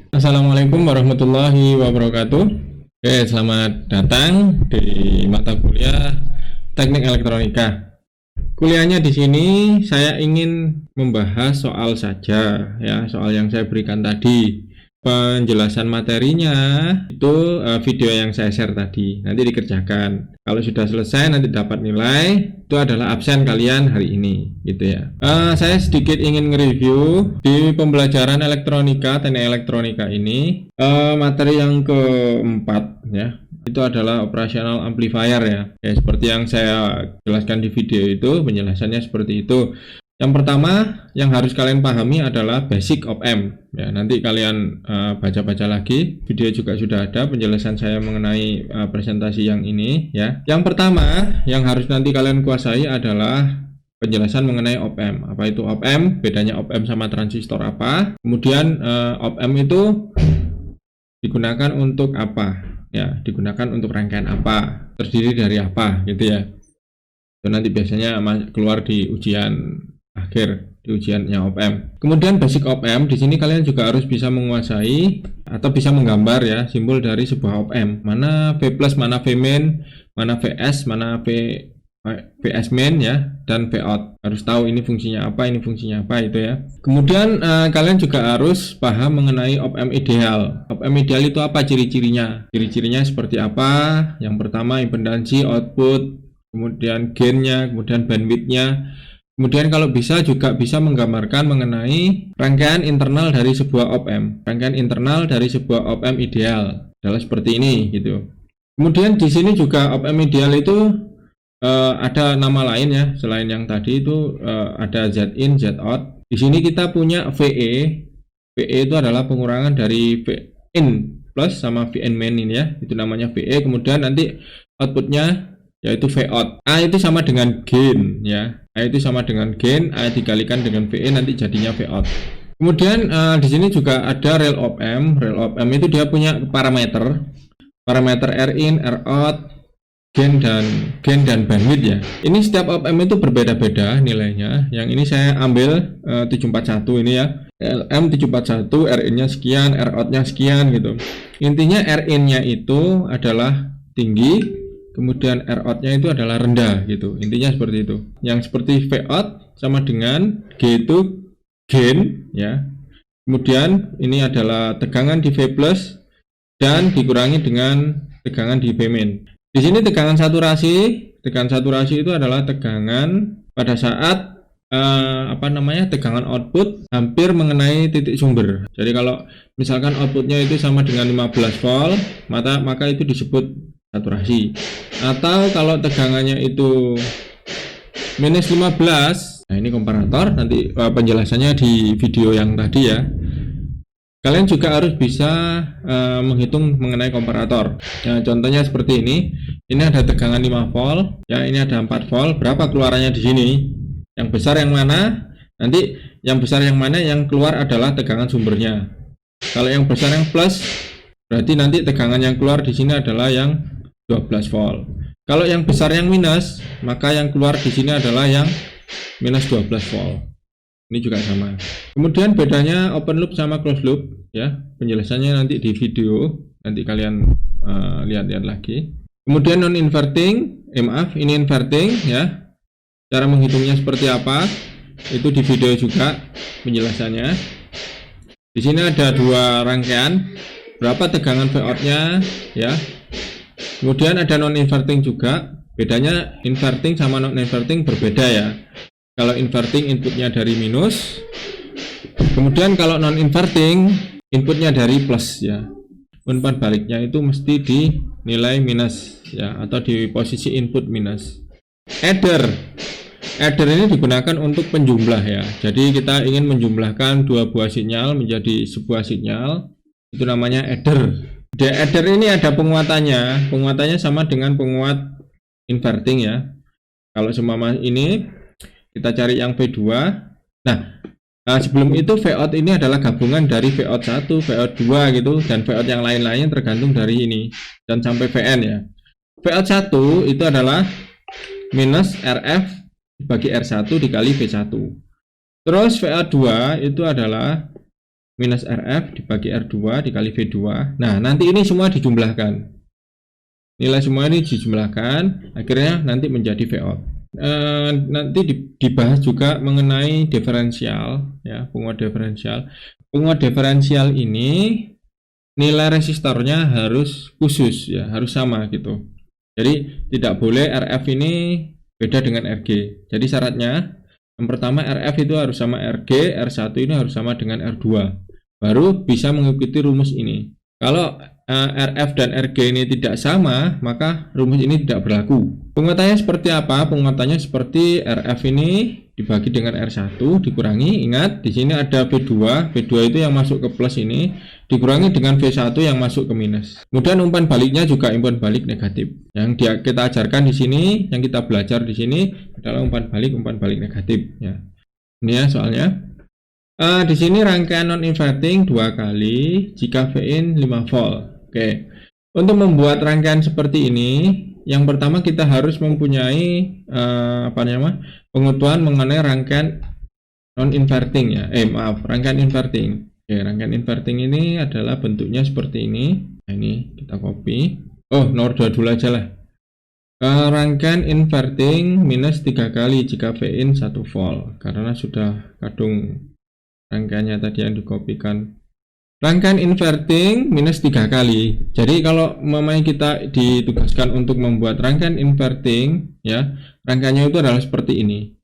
Assalamualaikum warahmatullahi wabarakatuh. Oke, selamat datang di mata kuliah Teknik Elektronika. Kuliahnya di sini saya ingin membahas soal saja, ya, soal yang saya berikan tadi. Penjelasan materinya itu video yang saya share tadi, nanti dikerjakan. Kalau sudah selesai nanti dapat nilai, itu adalah absen kalian hari ini, gitu ya. Saya sedikit ingin nge-review di pembelajaran elektronika, teknik elektronika ini, materi yang keempat, ya. Itu adalah operational amplifier, ya. Ya, seperti yang saya jelaskan di video itu, penjelasannya seperti itu. Yang pertama yang harus kalian pahami adalah basic op amp. Ya, nanti kalian baca-baca lagi. Video juga sudah ada penjelasan saya mengenai presentasi yang ini, ya. Yang pertama yang harus nanti kalian kuasai adalah penjelasan mengenai op amp. Apa itu op amp? Bedanya op amp sama transistor apa? Kemudian op amp itu digunakan untuk apa? Ya, digunakan untuk rangkaian apa? Terdiri dari apa, gitu ya. Itu nanti biasanya keluar di ujian akhir, di ujiannya op amp. Kemudian basic op amp di sini kalian juga harus bisa menguasai atau bisa menggambar, ya, simbol dari sebuah op amp. Mana V+, mana V min, mana VS, mana VS min, ya, dan Vout. Harus tahu ini fungsinya apa, itu ya. Kemudian kalian juga harus paham mengenai op amp ideal. Op amp ideal itu apa ciri-cirinya? Ciri-cirinya seperti apa? Yang pertama impedansi, output, kemudian gainnya, kemudian bandwidthnya. Kemudian kalau bisa juga bisa menggambarkan mengenai rangkaian internal dari sebuah op amp. Rangkaian internal dari sebuah op amp ideal adalah seperti ini, gitu. Kemudian di sini juga op amp ideal itu ada nama lain, ya, selain yang tadi itu ada Zin, Zout. Di sini kita punya VE. VE itu adalah pengurangan dari Vin plus sama Vin min ini, ya. Itu namanya VE. Kemudian nanti outputnya yaitu Vout. A itu sama dengan gain, ya. A itu sama dengan gain, A dikalikan dengan VE nanti jadinya Vout. Kemudian di sini juga ada rail op amp. Rail op amp itu dia punya parameter Rin, Rout, gain dan bandwidth, ya. Ini setiap op amp itu berbeda-beda nilainya. Yang ini saya ambil 741 ini, ya. LM741, Rin-nya sekian, Rout-nya sekian, gitu. Intinya Rin-nya itu adalah tinggi, kemudian Rout-nya itu adalah rendah, gitu. Intinya seperti itu. Yang seperti Vout sama dengan G itu gain, ya. Kemudian ini adalah tegangan di V+ dan dikurangi dengan tegangan di V min. Di sini tegangan saturasi itu adalah tegangan pada saat tegangan output hampir mengenai titik sumber. Jadi kalau misalkan outputnya itu sama dengan 15 volt, maka itu disebut saturasi. Atau kalau tegangannya itu minus 15, nah ini komparator, nanti penjelasannya di video yang tadi, ya. Kalian juga harus bisa menghitung mengenai komparator. Ya, contohnya seperti ini. Ini ada tegangan 5 volt, ya, ini ada 4 volt. Berapa keluarannya di sini? Yang besar yang mana? Nanti yang besar yang mana yang keluar adalah tegangan sumbernya. Kalau yang besar yang plus, berarti nanti tegangan yang keluar di sini adalah yang 12 volt. Kalau yang besar yang minus, maka yang keluar di sini adalah yang minus 12 volt. Ini juga sama. Kemudian bedanya open loop sama closed loop, ya. Penjelasannya nanti di video, nanti kalian lihat-lihat lagi. Kemudian non inverting, ini inverting, ya. Cara menghitungnya seperti apa? Itu di video juga penjelasannya. Di sini ada dua rangkaian, berapa tegangan Vout-nya, ya. Kemudian ada non inverting juga. Bedanya inverting sama non inverting berbeda, ya. Kalau inverting inputnya dari minus, kemudian kalau non inverting inputnya dari plus, ya. Umpan baliknya itu mesti di nilai minus, ya, atau di posisi input minus. Adder ini digunakan untuk penjumlah, ya. Jadi kita ingin menjumlahkan dua buah sinyal menjadi sebuah sinyal, itu namanya adder. Di adder ini ada penguatannya sama dengan penguat inverting, ya. Kalau semua ini kita cari yang V2. Nah, sebelum itu Vout ini adalah gabungan dari Vout 1, Vout 2, gitu, dan Vout yang lain-lainnya tergantung dari ini dan sampai Vn, ya. Vout 1 itu adalah minus Rf bagi R1 dikali V1. Terus Vout 2 itu adalah minus RF dibagi R2 dikali V2. Nah, nanti ini semua dijumlahkan. Nilai semua ini dijumlahkan, akhirnya nanti menjadi Vout. Nanti dibahas juga mengenai diferensial, ya, penguat diferensial. Penguat diferensial ini nilai resistornya harus khusus, ya, harus sama gitu. Jadi tidak boleh RF ini beda dengan RG. Jadi syaratnya yang pertama RF itu harus sama RG, R1 ini harus sama dengan R2. Baru bisa mengikuti rumus ini. Kalau RF dan RG ini tidak sama, maka rumus ini tidak berlaku. Penguatannya seperti apa? Penguatannya seperti RF ini dibagi dengan R1 dikurangi, ingat di sini ada V2. V2 itu yang masuk ke plus ini dikurangi dengan V1 yang masuk ke minus. Kemudian umpan baliknya juga umpan balik negatif. Yang kita ajarkan di sini, yang kita belajar di sini adalah umpan balik negatif, ya. Ini ya soalnya. Di sini rangkaian non inverting 2 kali jika Vin 5 volt. Oke. Untuk membuat rangkaian seperti ini, yang pertama kita harus mempunyai pengetahuan mengenai rangkaian non inverting, ya. Rangkaian inverting. Oke, rangkaian inverting ini adalah bentuknya seperti ini. Nah, ini kita copy. Nomor 2 dulu aja lah. Rangkaian inverting minus 3 kali jika Vin 1 volt, karena sudah kadung rangkaiannya tadi yang dikopikan. Rangkaian inverting minus 3 kali. Jadi kalau memang kita ditugaskan untuk membuat rangkaian inverting, ya, rangkaiannya itu adalah seperti ini.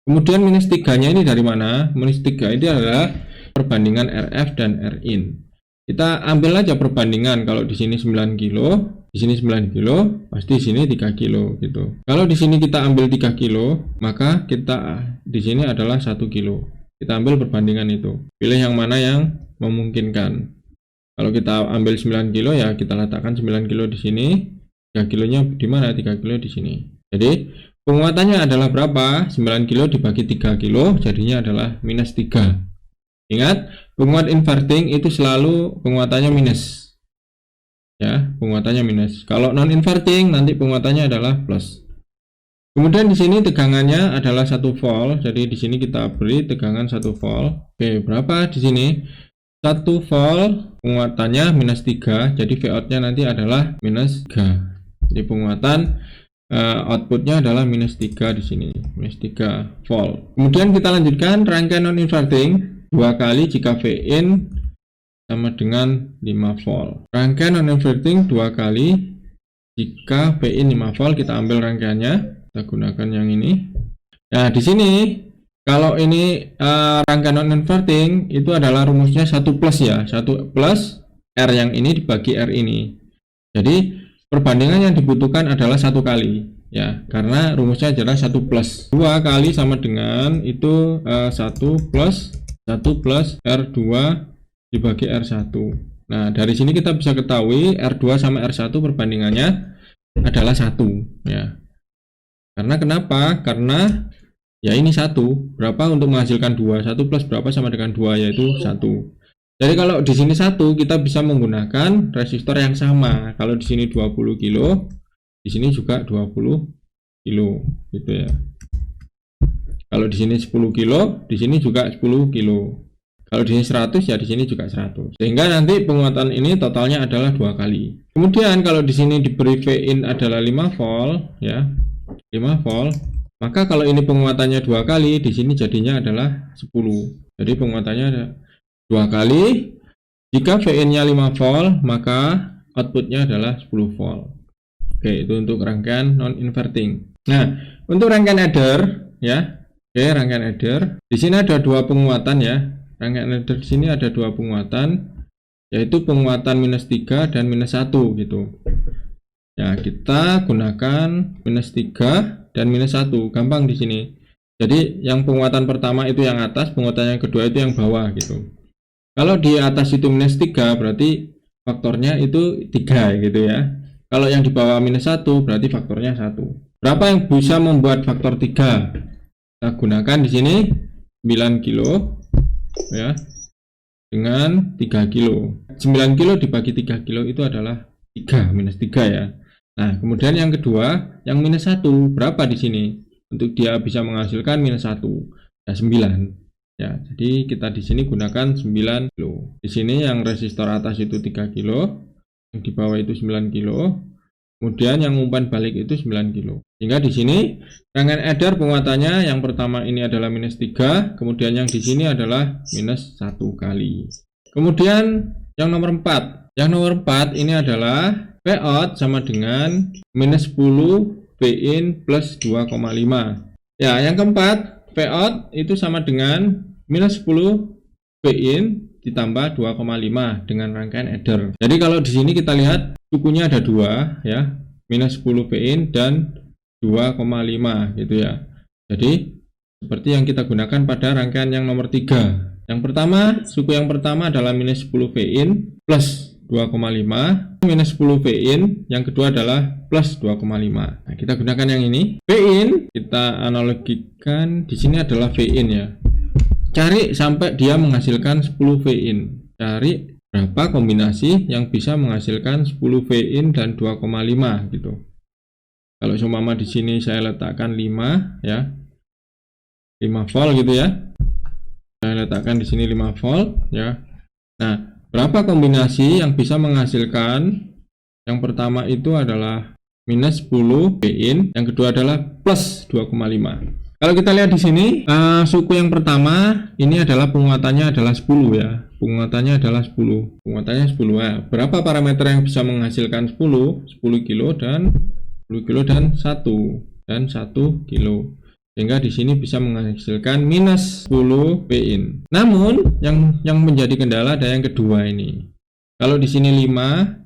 Kemudian minus 3-nya ini dari mana? Minus 3 ini adalah perbandingan RF dan Rin. Kita ambil aja perbandingan. Kalau di sini 9 kilo, di sini 9 kilo, pasti di sini 3 kilo gitu. Kalau di sini kita ambil 3 kilo, maka kita di sini adalah 1 kilo. Kita ambil perbandingan itu. Pilih yang mana yang memungkinkan. Kalau kita ambil 9 kilo, ya kita letakkan 9 kilo di sini. 3 kilonya di mana? 3 kilo di sini. Jadi penguatannya adalah berapa? 9 kilo dibagi 3 kilo, jadinya adalah minus 3. Ingat, penguat inverting itu selalu penguatannya minus. Ya, penguatannya minus. Kalau non inverting nanti penguatannya adalah plus. Kemudian di sini tegangannya adalah 1 volt. Jadi di sini kita beri tegangan 1 volt. Oke, berapa di sini? 1 volt penguatannya minus 3. Jadi Vout-nya nanti adalah minus 3. Jadi penguatan outputnya adalah minus 3 di sini. Minus 3 volt. Kemudian kita lanjutkan rangkaian non inverting 2 kali jika Vin sama dengan 5 volt. Rangkaian non inverting 2 kali jika Vin 5 volt. Kita ambil rangkaiannya. Kita gunakan yang ini. Nah, di sini kalau ini rangkaian non inverting itu adalah rumusnya 1 plus, ya. 1 plus R yang ini dibagi R ini. Jadi perbandingan yang dibutuhkan adalah 1 kali, ya. Karena rumusnya adalah 1 plus. 2 kali sama dengan itu 1 plus R2 dibagi R1. Nah, dari sini kita bisa ketahui R2 sama R1 perbandingannya adalah 1, ya. Karena kenapa? Karena ya ini 1. Berapa untuk menghasilkan 2? 1 plus berapa sama dengan 2, yaitu 1. Jadi kalau di sini 1, kita bisa menggunakan resistor yang sama. Kalau di sini 20 kilo, di sini juga 20 kilo, gitu ya. Kalau di sini 10 kilo, di sini juga 10 kilo. Kalau di sini 100, ya di sini juga 100. Sehingga nanti penguatan ini totalnya adalah 2 kali. Kemudian kalau di sini diberi Vin adalah 5 volt, ya. 5 volt, maka kalau ini penguatannya 2 kali, di sini jadinya adalah 10. Jadi penguatannya ada 2 kali. Jika Vin-nya 5 volt, maka outputnya adalah 10 volt. Oke, itu untuk rangkaian non inverting. Nah, untuk rangkaian adder, ya. Oke, rangkaian adder. Di sini ada 2 penguatan, ya. Rangkaian adder di sini ada 2 penguatan, yaitu penguatan minus 3 dan minus 1 gitu. Ya, kita gunakan minus 3 dan minus 1. Gampang di sini. Jadi yang penguatan pertama itu yang atas, penguatan yang kedua itu yang bawah gitu. Kalau di atas itu minus 3, berarti faktornya itu 3 gitu ya. Kalau yang di bawah minus 1, berarti faktornya 1. Berapa yang bisa membuat faktor 3? Kita gunakan di sini 9 kilo, ya, dengan 3 kilo. 9 kilo dibagi 3 kilo itu adalah 3, minus 3 ya. Nah, kemudian yang kedua, yang minus 1, berapa di sini? Untuk dia bisa menghasilkan minus 1, ya 9. Ya, jadi kita di sini gunakan 9 kilo. Di sini yang resistor atas itu 3 kilo, yang di bawah itu 9 kilo, kemudian yang umpan balik itu 9 kilo. Sehingga di sini rangkaian eder penguatannya yang pertama ini adalah minus 3, kemudian yang di sini adalah minus 1 kali. Kemudian yang nomor 4. Yang nomor 4 ini adalah V out sama dengan minus 10 V in plus 2,5. Ya, yang keempat V out itu sama dengan minus 10 V in ditambah 2,5 dengan rangkaian eder. Jadi kalau di sini kita lihat sukunya ada dua ya, minus 10 V in dan 2,5 gitu ya. Jadi seperti yang kita gunakan pada rangkaian yang nomor 3. Yang pertama, suku yang pertama adalah minus 10 V in plus 2,5, minus 10 V in, yang kedua adalah plus 2,5. Nah, kita gunakan yang ini. V in kita analogikan di sini adalah V in ya. Cari sampai dia menghasilkan 10 V in. Cari berapa kombinasi yang bisa menghasilkan 10 V in dan 2,5 gitu. Kalau seumpama di sini saya letakkan 5 ya. 5 volt gitu ya. Saya letakkan di sini 5 volt ya. Nah, berapa kombinasi yang bisa menghasilkan? Yang pertama itu adalah minus 10 V in, yang kedua adalah plus 2,5. Kalau kita lihat di sini, suku yang pertama ini adalah penguatannya adalah 10 ya. Penguatannya adalah 10. Penguatannya 10 ya. Berapa parameter yang bisa menghasilkan 10? 10 kilo dan 10 kilo dan 1 kilo. Sehingga di sini bisa menghasilkan minus 10 V in. Namun yang menjadi kendala ada yang kedua ini. Kalau di sini 5,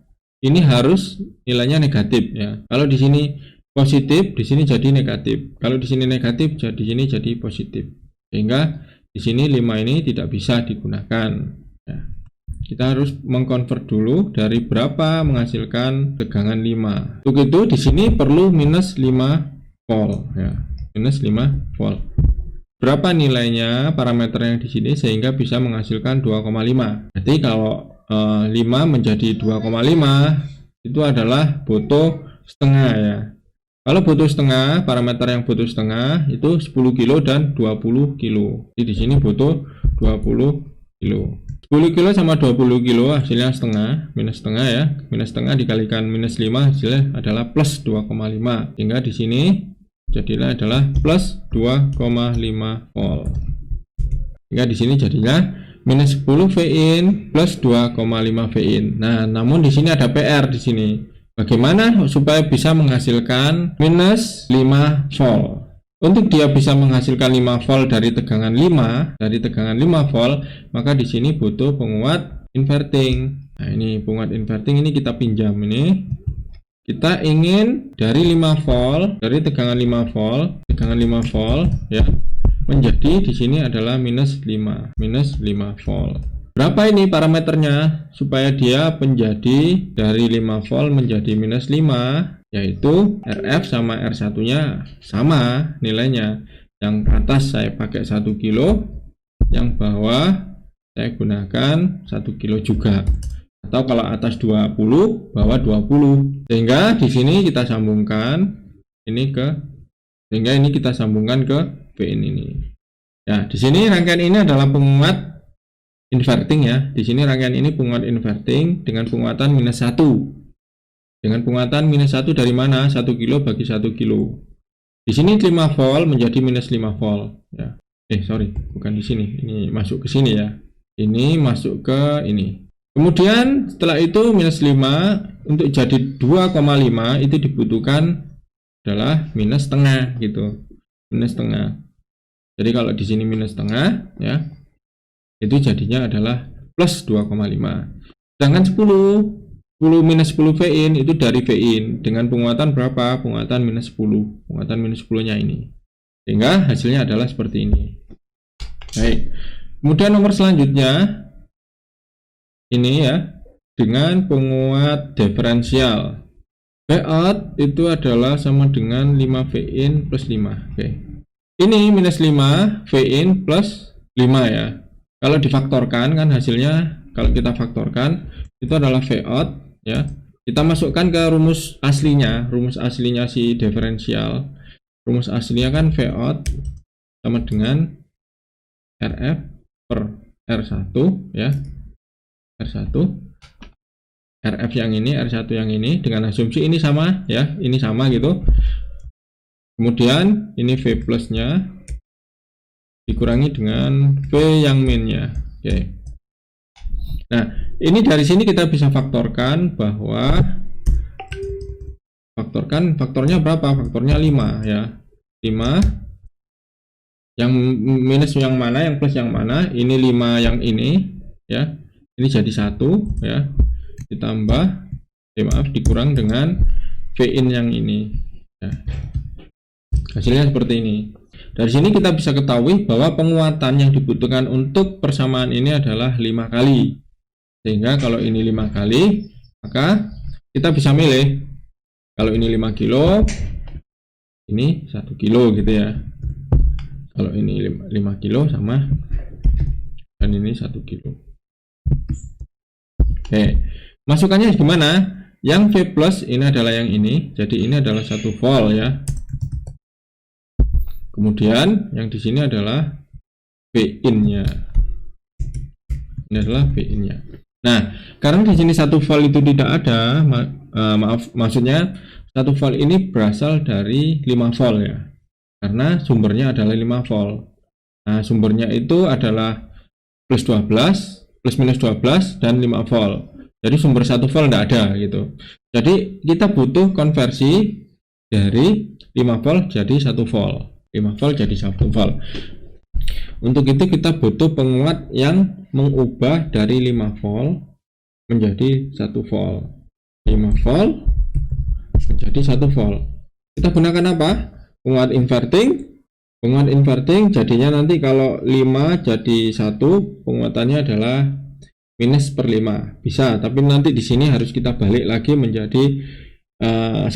ini harus nilainya negatif ya. Kalau di sini positif, di sini jadi negatif. Kalau di sini negatif, di sini jadi positif. Sehingga di sini 5 ini tidak bisa digunakan. Ya. Kita harus mengkonvert dulu dari berapa menghasilkan tegangan 5. Untuk itu di sini perlu minus 5 volt ya. Minus 5 volt. Berapa nilainya parameter yang di sini sehingga bisa menghasilkan 2,5. Jadi kalau 5 menjadi 2,5 itu adalah butuh setengah ya. Kalau butuh setengah, parameter yang butuh setengah itu 10 kilo dan 20 kilo. Jadi di sini butuh 20 kilo. 10 kilo sama 20 kilo hasilnya setengah, minus setengah ya. Minus setengah dikalikan minus 5 hasilnya adalah plus 2,5. Sehingga di sini jadilah adalah plus 2,5 volt. Sehingga di sini jadinya minus 10 V in plus 2,5 V in. Nah, namun di sini ada PR di sini. Bagaimana supaya bisa menghasilkan minus 5 volt? Untuk dia bisa menghasilkan 5 volt dari tegangan 5 volt, maka di sini butuh penguat inverting. Nah, ini penguat inverting ini kita pinjam ini. Kita ingin dari 5 volt, dari tegangan 5 volt ya, menjadi di sini adalah minus 5 volt. Berapa ini parameternya supaya dia menjadi dari 5 volt menjadi minus 5, yaitu RF sama R1 nya sama nilainya. Yang atas saya pakai 1 kilo, yang bawah saya gunakan 1 kilo juga. Atau kalau atas 20, bawah 20. Sehingga di sini kita sambungkan ini ke, sehingga ini kita sambungkan ke V in ini. Ya, di sini rangkaian ini adalah penguat inverting ya. Di sini rangkaian ini penguat inverting dengan penguatan minus 1. Dengan penguatan minus 1 dari mana? 1 kilo bagi 1 kilo. Di sini 5 volt menjadi minus 5 volt ya. Sorry, bukan di sini. Ini masuk ke sini ya. Ini masuk ke ini. Kemudian setelah itu minus 5 untuk jadi 2,5 itu dibutuhkan adalah minus setengah gitu. Minus setengah. Jadi kalau di sini minus setengah ya, itu jadinya adalah plus 2,5. Sedangkan 10 minus 10 V in itu dari V in dengan penguatan berapa? Penguatan minus 10. Penguatan minus 10 nya ini. Sehingga hasilnya adalah seperti ini. Baik. Kemudian nomor selanjutnya ini ya, dengan penguat diferensial. V out itu adalah sama dengan 5 V in plus 5. Oke. Ini minus 5 V in plus 5 ya. Kalau difaktorkan kan hasilnya, kalau kita faktorkan itu adalah V out ya. Kita masukkan ke rumus aslinya si diferensial. Rumus aslinya kan V out sama dengan RF per R1 ya, R1 RF yang ini, R1 yang ini, dengan asumsi ini sama ya, ini sama gitu. Kemudian ini V plusnya dikurangi dengan V yang minnya. Oke. Nah, ini dari sini kita bisa faktorkan bahwa faktornya berapa? Faktornya 5 ya. 5. Yang minus yang mana, yang plus yang mana? Ini 5 yang ini ya. Ini jadi 1 ya. Ditambah dikurang dengan V-in yang ini ya. Hasilnya seperti ini. Dari sini kita bisa ketahui bahwa penguatan yang dibutuhkan untuk persamaan ini adalah 5 kali. Sehingga kalau ini 5 kali, maka kita bisa milih. Kalau ini 5 kilo, ini 1 kilo gitu ya. Kalau ini 5 kilo sama, dan ini 1 kilo. Oke, masukannya gimana? Yang V plus ini adalah yang ini, jadi ini adalah 1 volt ya. Kemudian yang di sini adalah V-in-nya. Ini adalah V-in-nya. Nah, karena di sini 1 volt itu tidak ada, maksudnya 1 volt ini berasal dari 5 volt ya. Karena sumbernya adalah 5 volt. Nah, sumbernya itu adalah plus 12, plus minus 12 dan 5 volt. Jadi sumber 1 volt tidak ada gitu. Jadi kita butuh konversi dari 5 volt jadi 1 volt. 5 volt jadi 1 volt. Untuk itu kita butuh penguat yang mengubah dari 5 volt menjadi 1 volt. 5 volt menjadi 1 volt. Kita gunakan apa? Penguat inverting. Penguat inverting jadinya nanti kalau 5 jadi 1, penguatannya adalah minus per 5. Bisa, tapi nanti di sini harus kita balik lagi menjadi 1.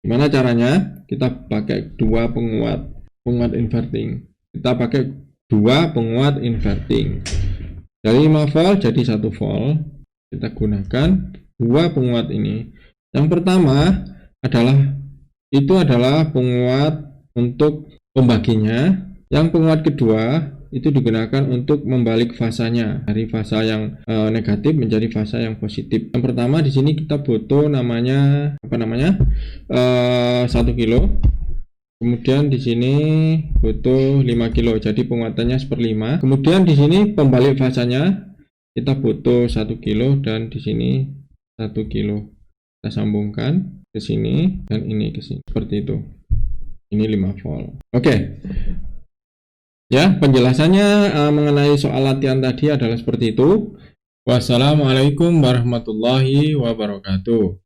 Gimana caranya? Kita pakai 2 penguat inverting. Kita pakai 2 penguat inverting. Dari 5 volt jadi 1 volt. Kita gunakan 2 penguat ini. Yang pertama adalah penguat untuk pembaginya. Yang penguat kedua itu digunakan untuk membalik fasanya dari fasa yang negatif menjadi fasa yang positif. Yang pertama di sini kita butuh namanya 1 kilo. Kemudian di sini butuh 5 kilo. Jadi penguatannya 1/5. Kemudian di sini pembalik fasanya kita butuh 1 kilo dan di sini 1 kilo. Kita sambungkan ke sini dan ini ke sini. Seperti itu. Ini 5 volt. Oke. Ya, penjelasannya mengenai soal latihan tadi adalah seperti itu. Wassalamualaikum warahmatullahi wabarakatuh.